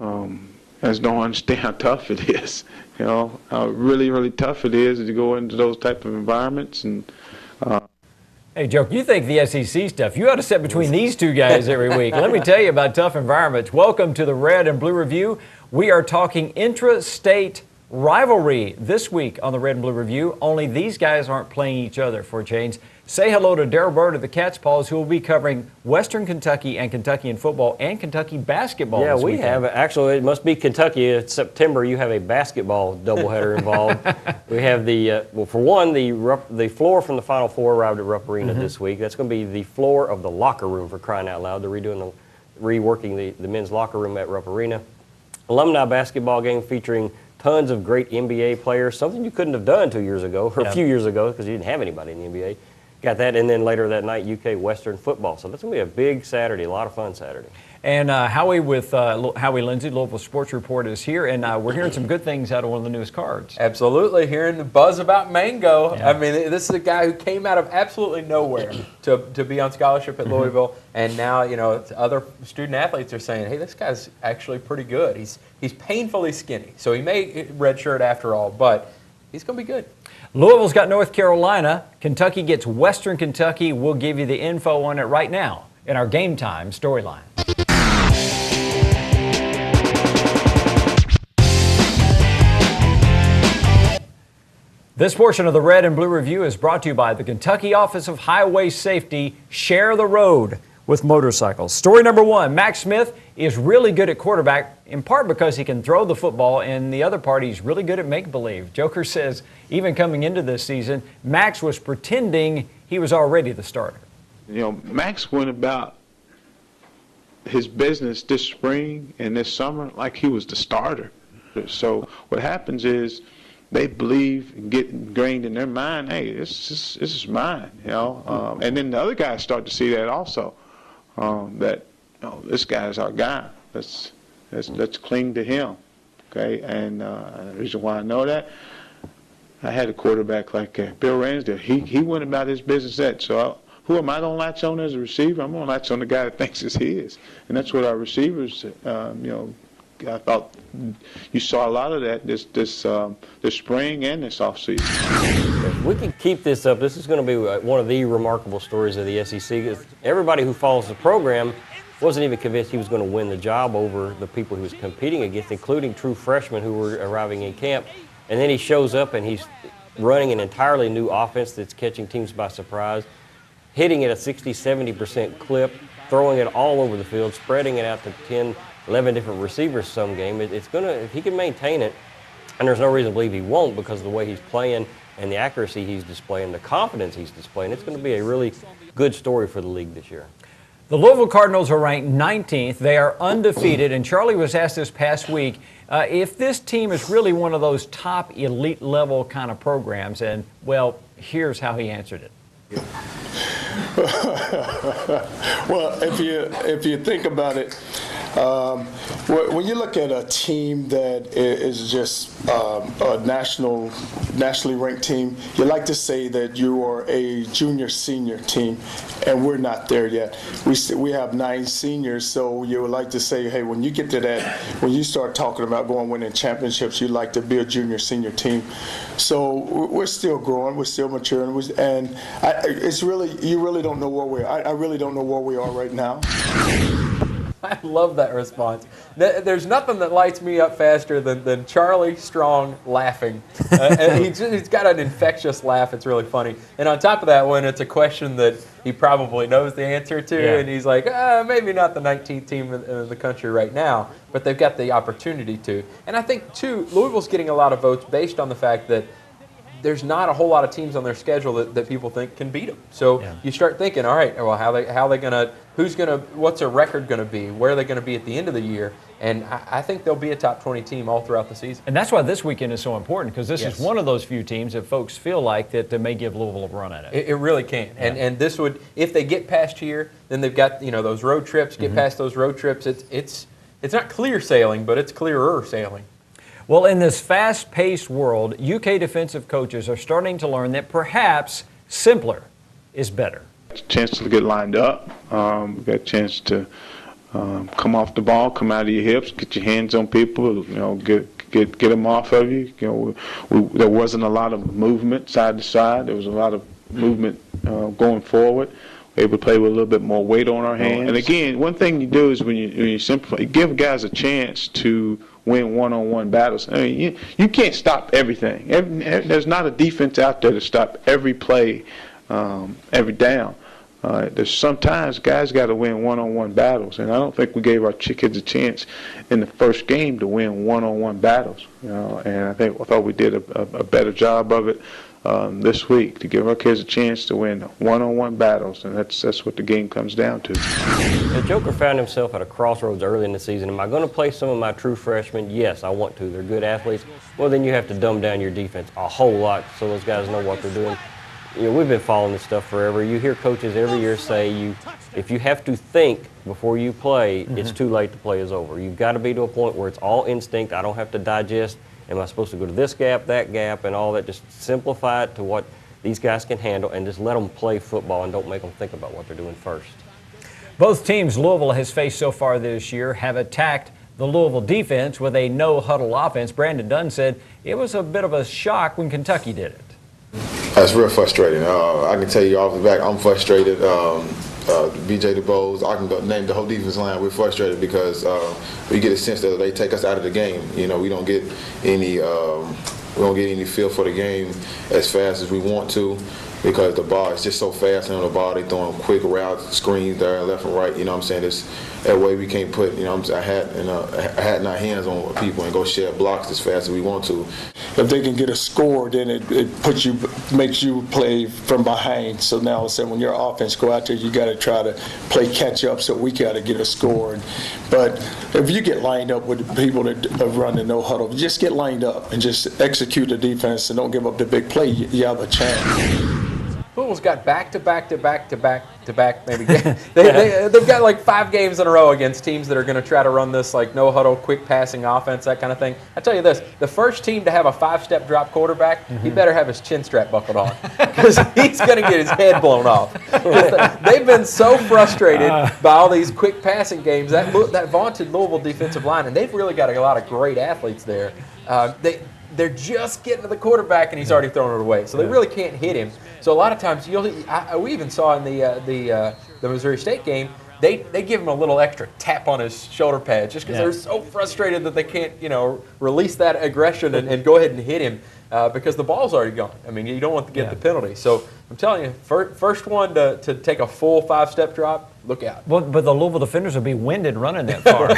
As don't understand how tough it is. You know, how really, really tough it is to go into those type of environments. And hey, Joe, you think the SEC stuff, you ought to sit between these two guys every week. Let me tell you about tough environments. Welcome to the Red and Blue Review. We are talking intra-state rivalry this week on the Red and Blue Review, only these guys aren't playing each other for a change. Say hello to Darrell Bird of the Cat's Paws, who will be covering Western Kentucky and Kentucky in football and Kentucky basketball. Yeah, this we weekend. have. Actually, it must be Kentucky. It's September. You have a basketball doubleheader involved. We have the, well, for one, the floor from the Final Four arrived at Rupp Arena this week. That's going to be the floor of the locker room, for crying out loud. They're reworking the men's locker room at Rupp Arena. Alumni basketball game featuring tons of great NBA players, something you couldn't have done 2 years ago, or a few years ago, because you didn't have anybody in the NBA. Got that, and then later that night, UK Western football. So that's going to be a big Saturday, a lot of fun Saturday. And Howie with Howie Lindsay, Louisville Sports Report, is here, and we're hearing some good things out of one of the newest cards. Absolutely, hearing the buzz about Mango. Yeah. I mean, this is a guy who came out of absolutely nowhere to be on scholarship at Louisville, and now, you know, other student athletes are saying, hey, this guy's actually pretty good. He's painfully skinny, so he may redshirt after all, but he's going to be good. Louisville's got North Carolina. Kentucky gets Western Kentucky. We'll give you the info on it right now in our Game Time storyline. This portion of the Red and Blue Review is brought to you by the Kentucky Office of Highway Safety. Share the road with motorcycles. Story number one, Max Smith is really good at quarterback, in part because he can throw the football, and the other part, he's really good at make-believe. Joker says even coming into this season, Max was pretending he was already the starter. you know, Max went about his business this spring and this summer like he was the starter. So what happens is they believe and get ingrained in their mind, hey, this is mine, you know. And then the other guys start to see that also, that, you know, this guy's our guy. Let's cling to him, okay? And the reason why I know that, I had a quarterback like Bill Ransdale. He went about his business that. So who am I going to latch on as a receiver? I'm going to latch on the guy that thinks it's his. And that's what our receivers, you know, I thought you saw a lot of that this spring and this offseason. If we can keep this up, this is going to be one of the remarkable stories of the SEC. Everybody who follows the program wasn't even convinced he was going to win the job over the people he was competing against, including true freshmen who were arriving in camp. And then he shows up and he's running an entirely new offense that's catching teams by surprise, hitting at a 60-70% clip, throwing it all over the field, spreading it out to 10, 11 different receivers some game. It's going to, if he can maintain it, and there's no reason to believe he won't because of the way he's playing and the accuracy he's displaying, the confidence he's displaying, it's going to be a really good story for the league this year. The Louisville Cardinals are ranked 19th. They are undefeated, and Charlie was asked this past week if this team is really one of those top elite level kind of programs, and, well, here's how he answered it. Well, if you think about it, when you look at a team that is just a nationally ranked team, you like to say that you are a junior-senior team, and we're not there yet. We have 9 seniors, so you would like to say, hey, when you get to that, when you start talking about going winning championships, you'd like to be a junior-senior team. So we're still growing, we're still maturing, and you really don't know where we are. I really don't know where we are right now. I love that response. There's nothing that lights me up faster than Charlie Strong laughing. And he's got an infectious laugh. It's really funny. And on top of that, when it's a question that he probably knows the answer to, and he's like, maybe not the 19th team in the country right now, but they've got the opportunity to. And I think, too, Louisville's getting a lot of votes based on the fact that there's not a whole lot of teams on their schedule that people think can beat them. So you start thinking, all right, well, how they gonna, what's their record gonna be? Where are they gonna be at the end of the year? And I think they'll be a top 20 team all throughout the season. And that's why this weekend is so important, because this is one of those few teams that folks feel like that may give Louisville a run at it. It really can. Yeah. And this would, if they get past here, then they've got, you know, those road trips, get past those road trips. It's not clear sailing, but it's clearer sailing. Well, in this fast-paced world, UK defensive coaches are starting to learn that perhaps simpler is better. A chance to get lined up. We got a chance to Come off the ball, come out of your hips, get your hands on people, get them off of you. There wasn't a lot of movement side to side. There was a lot of movement going forward. We're able to play with a little bit more weight on our hands. And again, one thing you do is when you simplify, you give guys a chance to win one-on-one battles. I mean, you can't stop everything. There's not a defense out there to stop every play, every down. There's sometimes guys got to win one-on-one battles, and I don't think we gave our kids a chance in the first game to win one-on-one battles. And I thought we did a better job of it this week to give our kids a chance to win one-on-one battles, and that's what the game comes down to. The Joker found himself at a crossroads early in the season. Am I going to play some of my true freshmen? Yes, I want to. They're good athletes. Well, then you have to dumb down your defense a whole lot so those guys know what they're doing. We've been following this stuff forever. You hear coaches every year say if you have to think before you play, it's too late to play is over. You've got to be to a point where it's all instinct. I don't have to digest. Am I supposed to go to this gap, that gap, and all that? Just simplify it to what these guys can handle and just let them play football and don't make them think about what they're doing first. Both teams Louisville has faced so far this year have attacked the Louisville defense with a no-huddle offense. Brandon Dunn said it was a bit of a shock when Kentucky did it. It's real frustrating. I can tell you off the back, I'm frustrated. BJ DuBose, I can name the whole defense line. We're frustrated because we get a sense that they take us out of the game. We don't get any feel for the game as fast as we want to because the ball is just so fast on the ball. They throwing quick routes, screens there, left and right. That way we can't put a hat in our hands on people and go share blocks as fast as we want to. If they can get a score, then it makes you play from behind. So now all of a sudden when your offense go out there, you got to try to play catch up. So we got to get a score. But if you get lined up with the people that run the no huddle, just get lined up and just execute the defense and don't give up the big play. You have a chance. Louisville's got back-to-back maybe. They've got like 5 games in a row against teams that are going to try to run this like no-huddle, quick passing offense, that kind of thing. I tell you this, the first team to have a 5-step drop quarterback, he better have his chin strap buckled on because he's going to get his head blown off. They've been so frustrated by all these quick passing games, that vaunted Louisville defensive line, and they've really got a lot of great athletes there. They're just getting to the quarterback, and he's already thrown it away. So they really can't hit him. So a lot of times, we even saw in the Missouri State game, they give him a little extra tap on his shoulder pads just because they're so frustrated that they can't, release that aggression and go ahead and hit him because the ball's already gone. I mean, you don't want to get the penalty. So I'm telling you, first one to take a full 5-step drop, look out. Well, but the Louisville defenders will be winded running that far.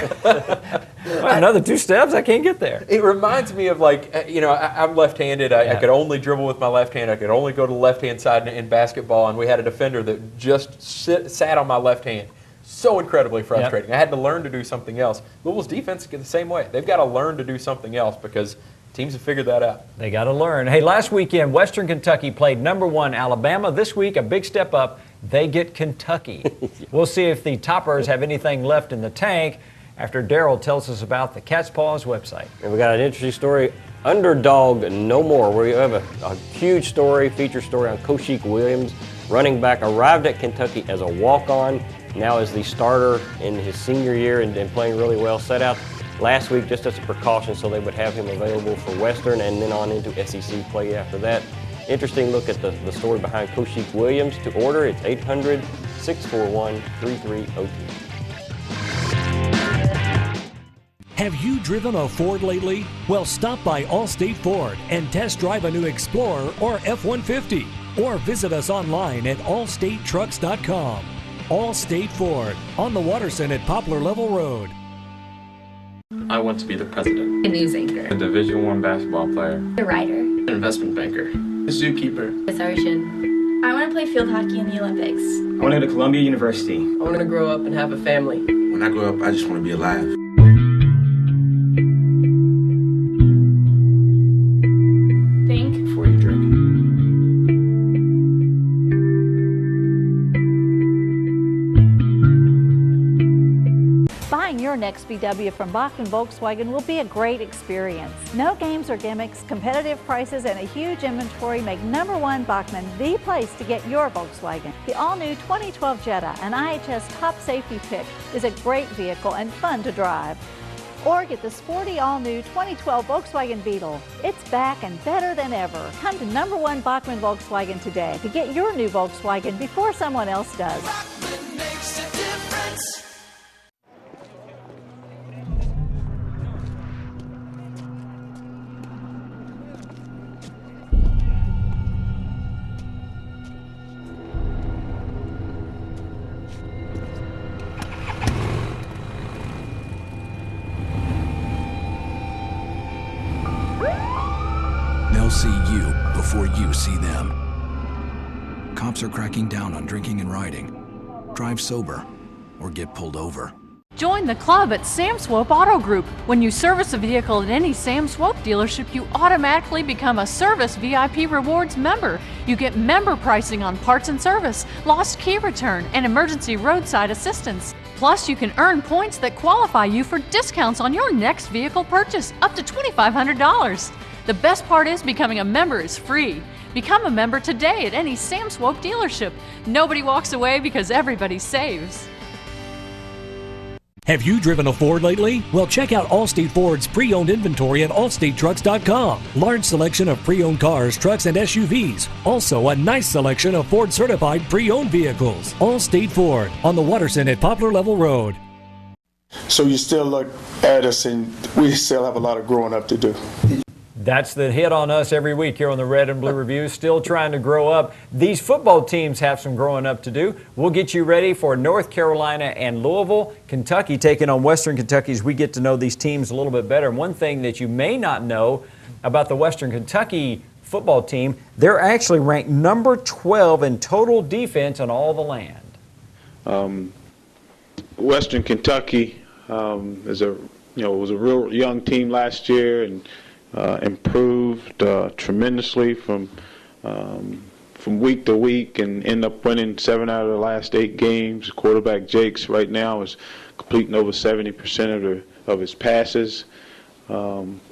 Another 2 steps, I can't get there. It reminds me of I'm left-handed. I could only dribble with my left hand. I could only go to the left-hand side in basketball, and we had a defender that just sat on my left hand. So incredibly frustrating. I had to learn to do something else. Louisville's defense is the same way. They've got to learn to do something else because teams have figured that out. They got to learn. Hey, last weekend, Western Kentucky played #1 Alabama. This week, a big step up. They get Kentucky. We'll see if the Toppers have anything left in the tank after Darryl tells us about the Cat's Paws website. And we got an interesting story, Underdog No More, where you have a huge story, feature story on Koshik Williams, running back, arrived at Kentucky as a walk-on, now as the starter in his senior year and playing really well. Set out last week just as a precaution so they would have him available for Western and then on into SEC play after that. Interesting look at the story behind Koshik Williams. To order, it's 800-641-3302. Have you driven a Ford lately? Well, stop by Allstate Ford and test drive a new Explorer or F-150. Or visit us online at allstatetrucks.com. Allstate Ford, on the Waterson at Poplar Level Road. I want to be the president. A news anchor. A Division I basketball player. A writer. An investment banker. A zookeeper. A surgeon. I want to play field hockey in the Olympics. I want to go to Columbia University. I want to grow up and have a family. When I grow up, I just want to be alive. Think before you drink. Buying your next VW from Bachmann Volkswagen will be a great experience. No games or gimmicks, competitive prices, and a huge inventory make #1 Bachmann the place to get your Volkswagen. The all-new 2012 Jetta, an IHS top safety pick, is a great vehicle and fun to drive. Or get the sporty all-new 2012 Volkswagen Beetle. It's back and better than ever. Come to #1 Bachmann Volkswagen today to get your new Volkswagen before someone else does. Bachmann makes a difference. They'll see you before you see them. Cops are cracking down on drinking and riding. Drive sober or get pulled over. Join the club at Sam Swope Auto Group. When you service a vehicle at any Sam Swope dealership, you automatically become a Service VIP Rewards member. You get member pricing on parts and service, lost key return, and emergency roadside assistance. Plus, you can earn points that qualify you for discounts on your next vehicle purchase, up to $2,500. The best part is becoming a member is free. Become a member today at any Sam Swope dealership. Nobody walks away because everybody saves. Have you driven a Ford lately? Well, check out Allstate Ford's pre-owned inventory at allstatetrucks.com. Large selection of pre-owned cars, trucks, and SUVs. Also, a nice selection of Ford certified pre-owned vehicles. Allstate Ford on the Watterson at Poplar Level Road. So you still look at us and we still have a lot of growing up to do. That's the hit on us every week here on the Red and Blue Review. Still trying to grow up. These football teams have some growing up to do. We'll get you ready for North Carolina and Louisville. Kentucky taking on Western Kentucky as we get to know these teams a little bit better. And one thing that you may not know about the Western Kentucky football team, they're actually ranked number 12 in total defense on all the land. Western Kentucky was a real young team last year and improved tremendously from week to week and end up winning 7 out of the last 8 games. Quarterback Jakes right now is completing over 70% of his passes,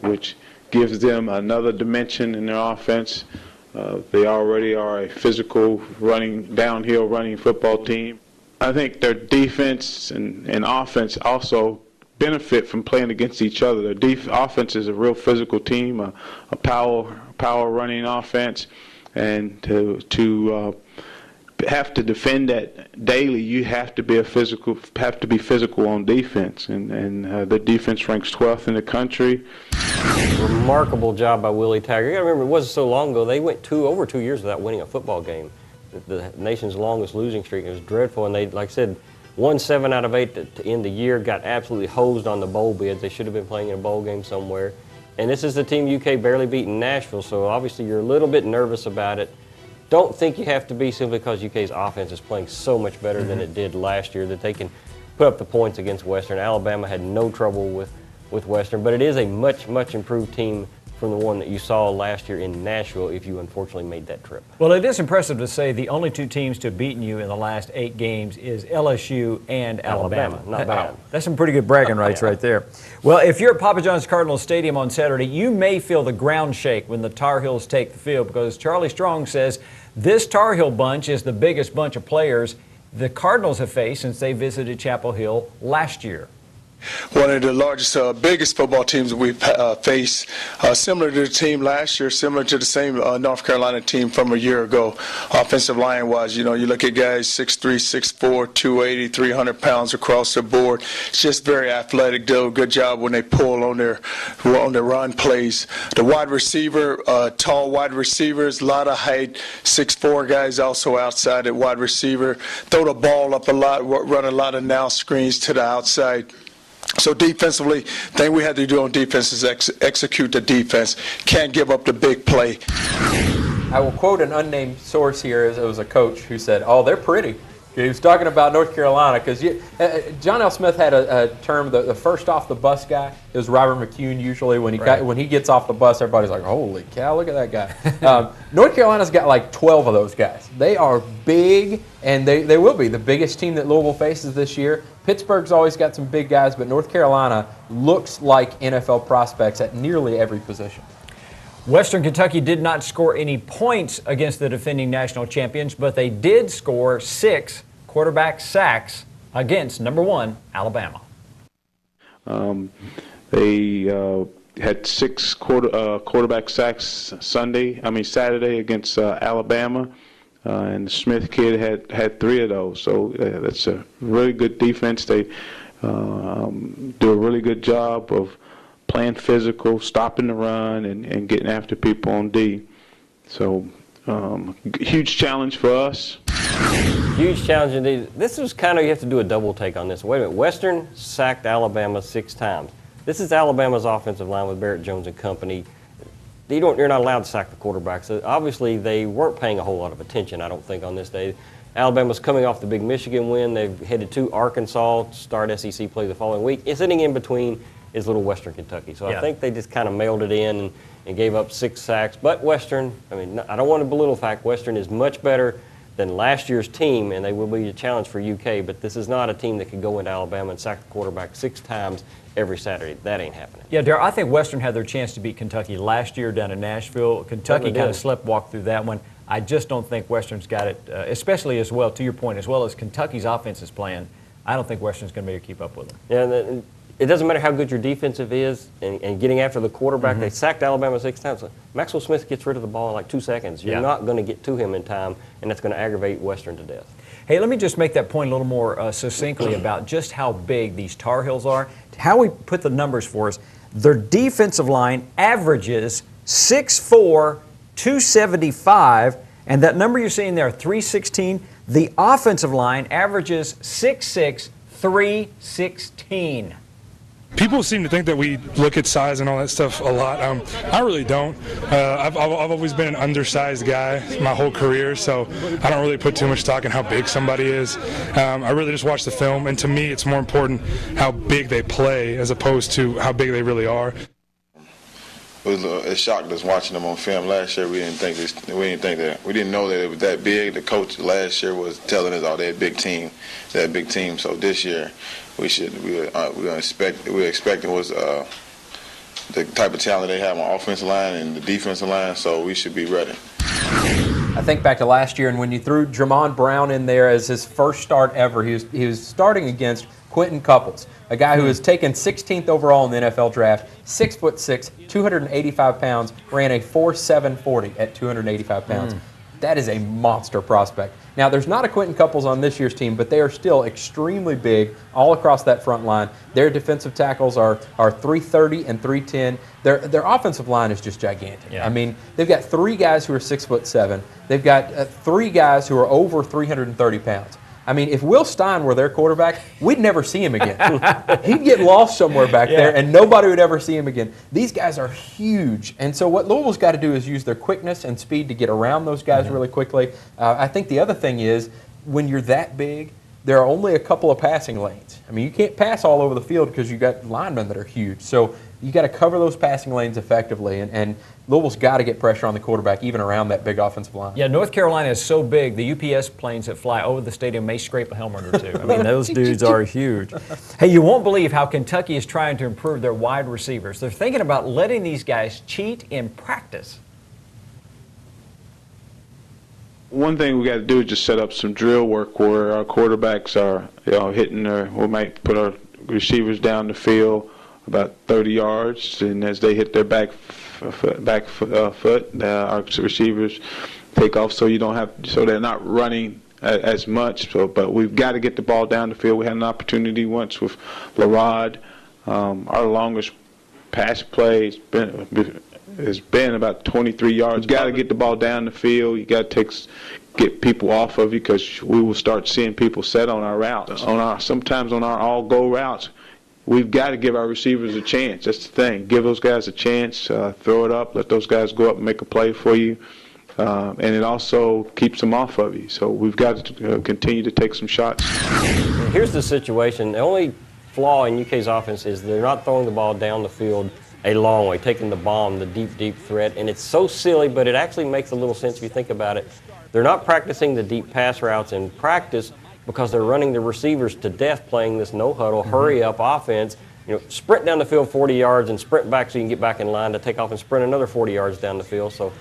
which gives them another dimension in their offense. They already are a physical downhill running football team. I think their defense and offense also benefit from playing against each other. Their offense is a real physical team, a power running offense, and to have to defend that daily, you have to be physical on defense, and the defense ranks 12th in the country. Remarkable job by Willie Taggart. You got to remember, it wasn't so long ago. They went over 2 years without winning a football game. The nation's longest losing streak. It was dreadful, and they, like I said, won 7 out of 8 to end the year, got absolutely hosed on the bowl bids. They should have been playing in a bowl game somewhere. And this is the team UK barely beat in Nashville, so obviously you're a little bit nervous about it. Don't think you have to be simply because UK's offense is playing so much better than it did last year that they can put up the points against Western. Alabama had no trouble with Western, but it is a much, much improved team from the one that you saw last year in Nashville if you unfortunately made that trip. Well, it is impressive to say the only 2 teams to have beaten you in the last 8 games is LSU and Alabama. Not bad. That's some pretty good bragging rights right there. Well, if you're at Papa John's Cardinal Stadium on Saturday, you may feel the ground shake when the Tar Heels take the field because Charlie Strong says this Tar Heel bunch is the biggest bunch of players the Cardinals have faced since they visited Chapel Hill last year. One of the largest, biggest football teams that we've faced, similar to the team last year, similar to the same North Carolina team from a year ago. Offensive line-wise, you look at guys 6'3", 6'4", 280, 300 pounds across the board. It's just very athletic. Do a good job when they pull on their run plays. The wide receiver, tall wide receivers, a lot of height. 6'4" guys also outside at wide receiver. Throw the ball up a lot, run a lot of now screens to the outside. So defensively, the thing we had to do on defense is execute the defense. Can't give up the big play. I will quote an unnamed source here. It was a coach who said, "Oh, they're pretty." He was talking about North Carolina because John L. Smith had a term, the first off the bus guy. It was Robert McCune usually. When he gets off the bus, everybody's like, holy cow, look at that guy. North Carolina's got like 12 of those guys. They are big, and they will be the biggest team that Louisville faces this year. Pittsburgh's always got some big guys, but North Carolina looks like NFL prospects at nearly every position. Western Kentucky did not score any points against the defending national champions, but they did score 6 quarterback sacks against number 1 Alabama. They had 6 quarterback sacks Saturday against Alabama, and the Smith kid had 3 of those. So that's a really good defense. They do a really good job of playing physical, stopping the run, and getting after people on D. So, huge challenge for us. Huge challenge indeed. This is kind of, you have to do a double take on this. Wait a minute. Western sacked Alabama 6 times. This is Alabama's offensive line with Barrett Jones and company. You're not allowed to sack the quarterbacks. So obviously, they weren't paying a whole lot of attention, I don't think, on this day. Alabama's coming off the big Michigan win. They've headed to Arkansas to start SEC play the following week. It's sitting in between is little Western Kentucky. So I think they just kind of mailed it in and gave up 6 sacks. But Western, I don't want to belittle the fact Western is much better than last year's team, and they will be a challenge for UK, but this is not a team that could go into Alabama and sack the quarterback 6 times every Saturday. That ain't happening. Yeah, Darryl, I think Western had their chance to beat Kentucky last year down in Nashville. Kentucky kind of sleptwalked through that one. I just don't think Western's got it, especially as well, to your point, as well as Kentucky's offense is playing. I don't think Western's going to be able to keep up with them. Yeah, and it doesn't matter how good your defensive is and getting after the quarterback. They sacked Alabama 6 times. Maxwell Smith gets rid of the ball in like 2 seconds. You're not going to get to him in time, and that's going to aggravate Western to death. Hey, let me just make that point a little more succinctly about just how big these Tar Heels are. How we put the numbers for us. Their defensive line averages 6'4", 275, and that number you're seeing there, 316. The offensive line averages 6'6", 316. People seem to think that we look at size and all that stuff a lot. I really don't. I've always been an undersized guy my whole career, so I don't really put too much stock in how big somebody is. I really just watch the film, and to me it's more important how big they play as opposed to how big they really are. It shocked us watching them on film last year. We didn't know that it was that big. The coach last year was telling us, "Oh, they're a big team, they're a big team." So this year, we expecting was the type of talent they have on offensive line and the defensive line. So we should be ready. I think back to last year, and when you threw Jermon Brown in there as his first start ever, he was starting against Quentin Couples, a guy who was taken 16th overall in the NFL draft, 6'6", 285 pounds, ran a 4.7 40 at 285 pounds. That is a monster prospect. Now, there's not a Quentin Couples on this year's team, but they are still extremely big all across that front line. Their defensive tackles are 330 and 310. Their offensive line is just gigantic. Yeah. I mean, they've got 3 guys who are 6'7". They've got 3 guys who are over 330 pounds. I mean, if Will Stein were their quarterback, we'd never see him again. He'd get lost somewhere back there, and nobody would ever see him again. These guys are huge. And so what Louisville's got to do is use their quickness and speed to get around those guys really quickly. I think the other thing is, when you're that big, there are only a couple of passing lanes. I mean, you can't pass all over the field because you've got linemen that are huge. So you got to cover those passing lanes effectively, and Louisville's got to get pressure on the quarterback even around that big offensive line. Yeah, North Carolina is so big, the UPS planes that fly over the stadium may scrape a helmet or two. I mean, those dudes are huge. Hey, you won't believe how Kentucky is trying to improve their wide receivers. They're thinking about letting these guys cheat in practice. One thing we got to do is just set up some drill work where our quarterbacks are we might put our receivers down the field about 30 yards, and as they hit their back foot, our receivers take off so they're not running as much. But we've got to get the ball down the field. We had an opportunity once with Larod. Our longest pass play has been about 23 yards. You got to get the ball down the field. You got to get people off of you, because we will start seeing people set on our routes. Sometimes on our all-go routes, we've got to give our receivers a chance. That's the thing. Give those guys a chance. Throw it up. Let those guys go up and make a play for you. and it also keeps them off of you. So we've got to continue to take some shots. Here's the situation. The only flaw in UK's offense is they're not throwing the ball down the field a long way, taking the bomb, the deep, deep threat. And it's so silly, but it actually makes a little sense if you think about it. They're not practicing the deep pass routes in practice because they're running the receivers to death playing this no-huddle, hurry-up offense. You know, sprint down the field 40 yards and sprint back so you can get back in line to take off and sprint another 40 yards down the field. So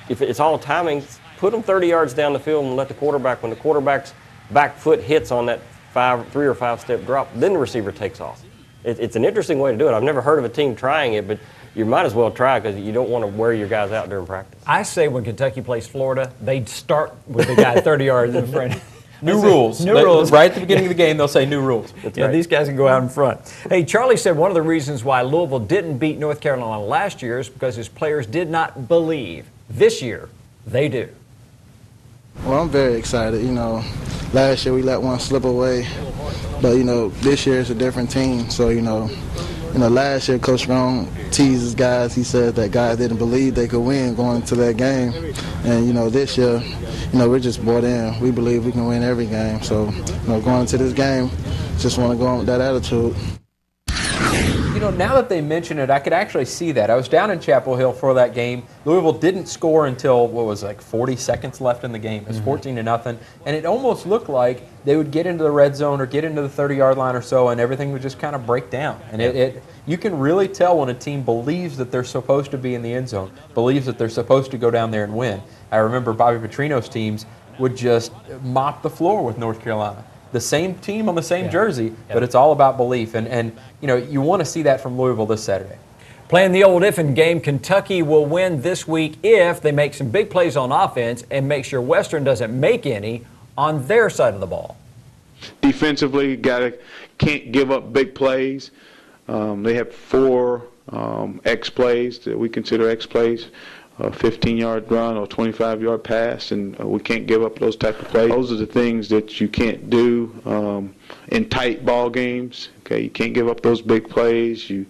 if it's all timing, put them 30 yards down the field and let the quarterback, when the quarterback's back foot hits on that 3 or 5 step drop, then the receiver takes off. It's an interesting way to do it. I've never heard of a team trying it, but you might as well try because you don't want to wear your guys out during practice. I say when Kentucky plays Florida, they'd start with the guy 30 yards in front. New rules. New rules. Right at the beginning of the game, they'll say new rules. Yeah, these guys can go out in front. Hey, Charlie said one of the reasons why Louisville didn't beat North Carolina last year is because his players did not believe. This year, they do. Well, I'm very excited. You know, last year we let one slip away, but, you know, this year it's a different team. So, you know, last year Coach Strong teased his guys. He said that guys didn't believe they could win going into that game. And, you know, this year, you know, we're just bought in. We believe we can win every game. So, you know, going into this game, just want to go on with that attitude. You know, now that they mention it, I could actually see that. I was down in Chapel Hill for that game. Louisville didn't score until, what was it, like 40 seconds left in the game. It was 14-0, and it almost looked like they would get into the red zone or get into the 30-yard line or so, and everything would just kind of break down. And you can really tell when a team believes that they're supposed to be in the end zone, believes that they're supposed to go down there and win. I remember Bobby Petrino's teams would just mop the floor with North Carolina. The same team on the same jersey, but it's all about belief. And you know, you want to see that from Louisville this Saturday. Playing the old if-and game, Kentucky will win this week if they make some big plays on offense and make sure Western doesn't make any on their side of the ball. Defensively, can't give up big plays. They have 4 X plays that we consider X plays. A 15-yard run or 25-yard pass, and we can't give up those type of plays. Those are the things that you can't do in tight ball games. Okay, you can't give up those big plays. You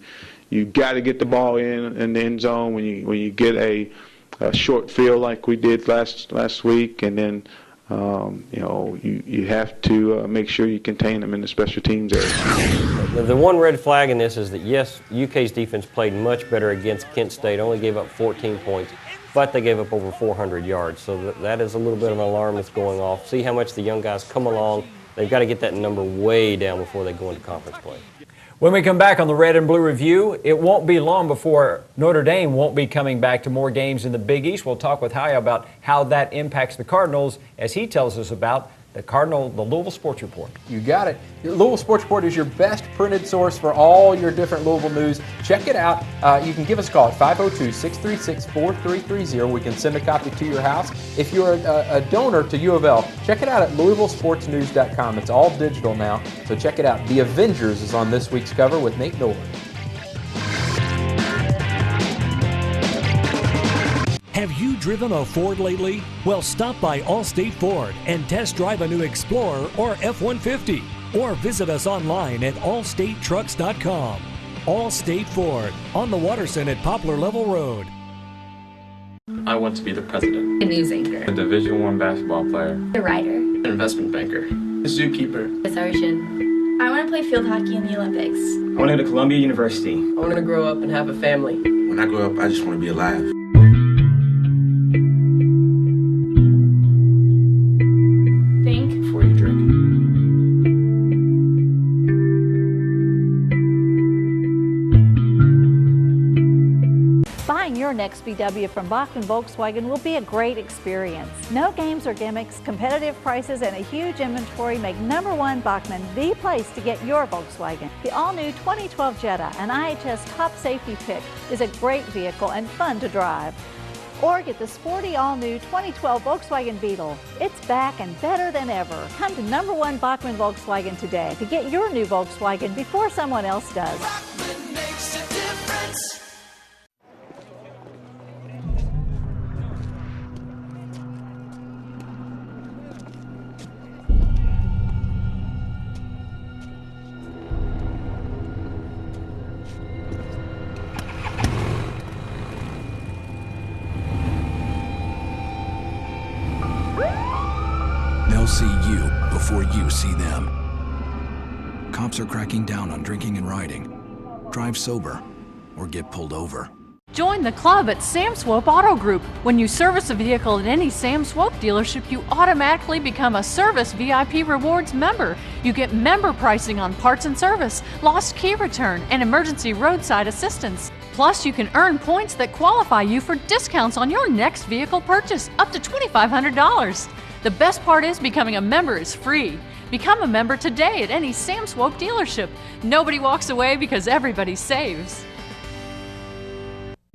got to get the ball in the end zone when you get a short field like we did last week, and then you know, you have to make sure you contain them in the special teams area. The one red flag in this is that, yes, UK's defense played much better against Kent State, only gave up 14 points, but they gave up over 400 yards. So that is a little bit of an alarm that's going off. See how much the young guys come along. They've got to get that number way down before they go into conference play. When we come back on the Red and Blue Review, it won't be long before Notre Dame won't be coming back to more games in the Big East. We'll talk with Haya about how that impacts the Cardinals as he tells us about the Louisville Sports Report. You got it. Your Louisville Sports Report is your best printed source for all your different Louisville news. Check it out. You can give us a call at 502-636-4330. We can send a copy to your house. If you're a donor to U of L, check it out at LouisvilleSportsNews.com. It's all digital now, so check it out. The Avengers is on this week's cover with Nate Nolan. Have you driven a Ford lately? Well, stop by Allstate Ford and test drive a new Explorer or F-150. Or visit us online at allstatetrucks.com. Allstate Ford, on the Waterson at Poplar Level Road. I want to be the president. A news anchor. A Division I basketball player. A writer. An investment banker. A zookeeper. A surgeon. I want to play field hockey in the Olympics. I want to go to Columbia University. I want to grow up and have a family. When I grow up, I just want to be alive. Think before you drink. Buying your next VW from Bachman Volkswagen will be a great experience. No games or gimmicks, competitive prices, and a huge inventory make #1 Bachman the place to get your Volkswagen. The all-new 2012 Jetta, an IHS top safety pick, is a great vehicle and fun to drive. Or get the sporty all-new 2012 Volkswagen Beetle. It's back and better than ever. Come to #1 Bachman Volkswagen today to get your new Volkswagen before someone else does. Bachman makes a difference. see you before you see them. Cops are cracking down on drinking and riding. Drive sober or get pulled over. Join the club at Sam Swope Auto Group. When you service a vehicle at any Sam Swope dealership, you automatically become a Service VIP Rewards member. You get member pricing on parts and service, lost key return, and emergency roadside assistance. Plus, you can earn points that qualify you for discounts on your next vehicle purchase, up to $2,500. The best part is becoming a member is free. Become a member today at any Sam Swope dealership. Nobody walks away because everybody saves.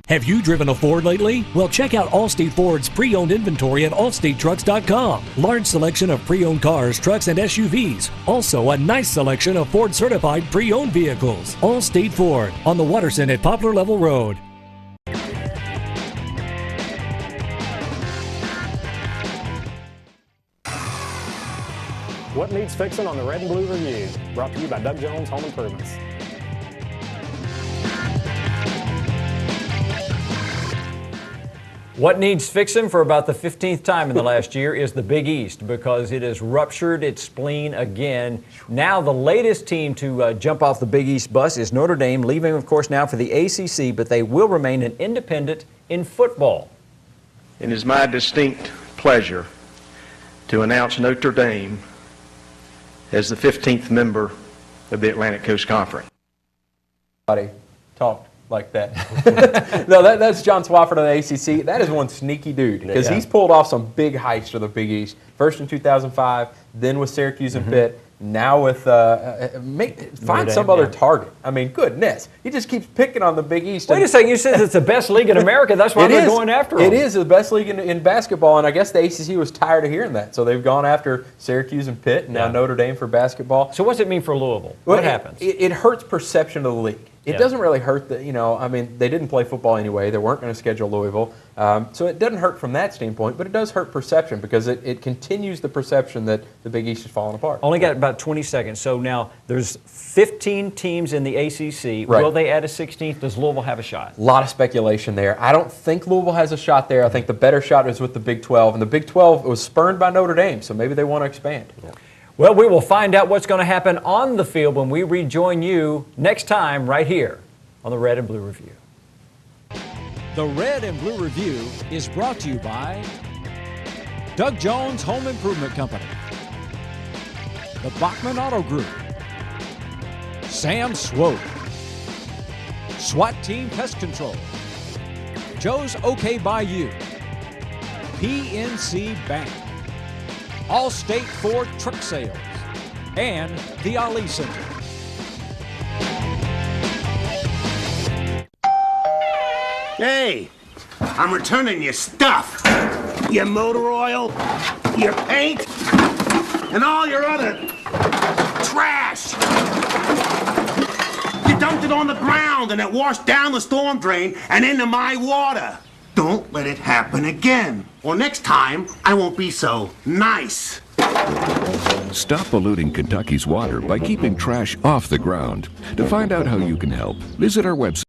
Have you driven a Ford lately? Well, check out Allstate Ford's pre-owned inventory at allstatetrucks.com. Large selection of pre-owned cars, trucks, and SUVs. Also, a nice selection of Ford certified pre-owned vehicles. Allstate Ford on the Watterson at Poplar Level Road. What needs fixing on the Red and Blue Review? Brought to you by Doug Jones Home Improvements. What needs fixing for about the 15th time in the last year is the Big East, because it has ruptured its spleen again. Now the latest team to jump off the Big East bus is Notre Dame, leaving of course now for the ACC, but they will remain an independent in football. It is my distinct pleasure to announce Notre Dame as the 15th member of the Atlantic Coast Conference. Talked like that. No, that's John Swofford of the ACC. That is one sneaky dude, because he's pulled off some big heists for the Big East. First in 2005, then with Syracuse and Pitt. Now with find some other target. I mean, goodness, he just keeps picking on the Big East. Wait a second, you said it's the best league in America. That's why they're going after him. It is the best league in basketball, and I guess the ACC was tired of hearing that, so they've gone after Syracuse and Pitt, and now Notre Dame for basketball. So what's it mean for Louisville? What happens? It hurts perception of the league. It doesn't really hurt the, I mean, they didn't play football anyway. They weren't going to schedule Louisville. So it doesn't hurt from that standpoint, but it does hurt perception, because it continues the perception that the Big East is falling apart. Only got about 20 seconds. So now there's 15 teams in the ACC. Right. Will they add a 16th? Does Louisville have a shot? A lot of speculation there. I don't think Louisville has a shot there. I think the better shot is with the Big 12, and the Big 12 was spurned by Notre Dame, so maybe they want to expand. Yeah. Well, we will find out what's going to happen on the field when we rejoin you next time right here on the Red and Blue Review. The Red and Blue Review is brought to you by Doug Jones Home Improvement Company, the Bachman Auto Group, Sam Swope, SWAT Team Pest Control, Joe's OK Bayou, PNC Bank, Allstate Ford Truck Sales, and the Ali Center. Hey, I'm returning your stuff. Your motor oil, your paint, and all your other trash. You dumped it on the ground and it washed down the storm drain and into my water. Don't let it happen again. Or next time, I won't be so nice. Stop polluting Kentucky's water by keeping trash off the ground. To find out how you can help, visit our website.